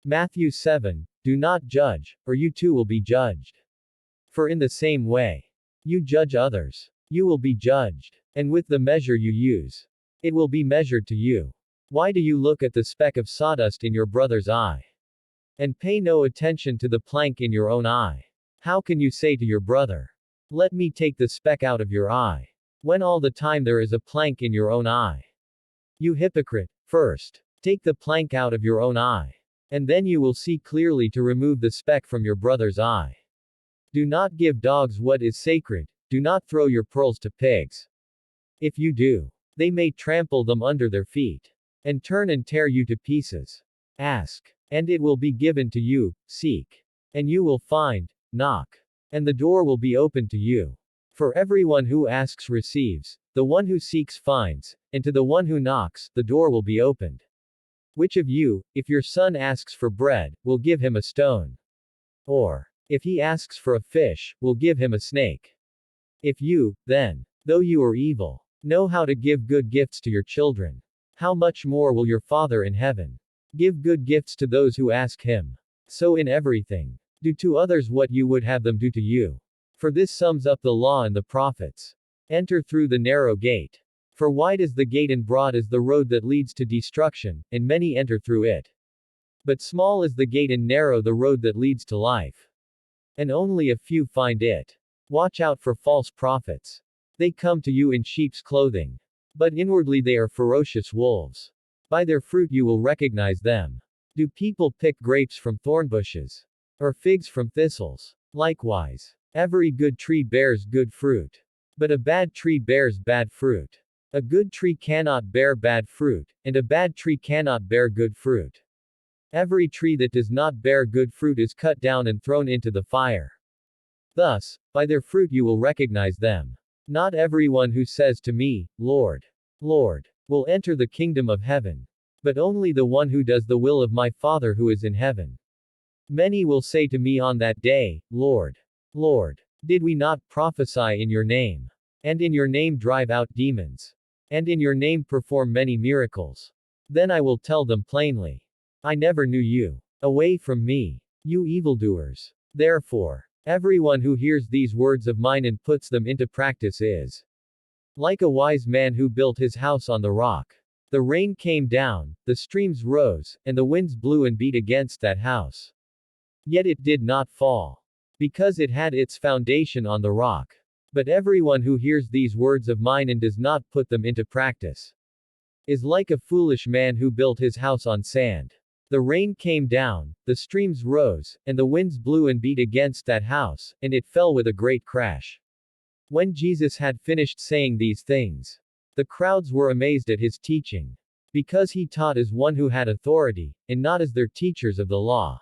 Matthew 7. Do not judge, or you too will be judged. For in the same way you judge others, you will be judged. And with the measure you use, it will be measured to you. Why do you look at the speck of sawdust in your brother's eye, and pay no attention to the plank in your own eye? How can you say to your brother, let me take the speck out of your eye, when all the time there is a plank in your own eye? You hypocrite, first take the plank out of your own eye, and then you will see clearly to remove the speck from your brother's eye. Do not give dogs what is sacred, do not throw your pearls to pigs. If you do, they may trample them under their feet, and turn and tear you to pieces. Ask, and it will be given to you, seek, and you will find, knock, and the door will be opened to you. For everyone who asks receives, the one who seeks finds, and to the one who knocks, the door will be opened. Which of you, if your son asks for bread, will give him a stone? Or, if he asks for a fish, will give him a snake? If you, then, though you are evil, know how to give good gifts to your children, how much more will your Father in heaven give good gifts to those who ask him? So in everything, do to others what you would have them do to you. For this sums up the law and the prophets. Enter through the narrow gate. For wide is the gate and broad is the road that leads to destruction, and many enter through it. But small is the gate and narrow the road that leads to life, and only a few find it. Watch out for false prophets. They come to you in sheep's clothing, but inwardly they are ferocious wolves. By their fruit you will recognize them. Do people pick grapes from thorn bushes, or figs from thistles? Likewise, every good tree bears good fruit, but a bad tree bears bad fruit. A good tree cannot bear bad fruit, and a bad tree cannot bear good fruit. Every tree that does not bear good fruit is cut down and thrown into the fire. Thus, by their fruit you will recognize them. Not everyone who says to me, Lord, Lord, will enter the kingdom of heaven, but only the one who does the will of my Father who is in heaven. Many will say to me on that day, Lord, Lord, did we not prophesy in your name, and in your name drive out demons, and in your name perform many miracles? Then I will tell them plainly, I never knew you. Away from me, you evildoers. Therefore, everyone who hears these words of mine and puts them into practice is like a wise man who built his house on the rock. The rain came down, the streams rose, and the winds blew and beat against that house. Yet it did not fall, because it had its foundation on the rock. But everyone who hears these words of mine and does not put them into practice is like a foolish man who built his house on sand. The rain came down, the streams rose, and the winds blew and beat against that house, and it fell with a great crash. When Jesus had finished saying these things, the crowds were amazed at his teaching, because he taught as one who had authority, and not as their teachers of the law.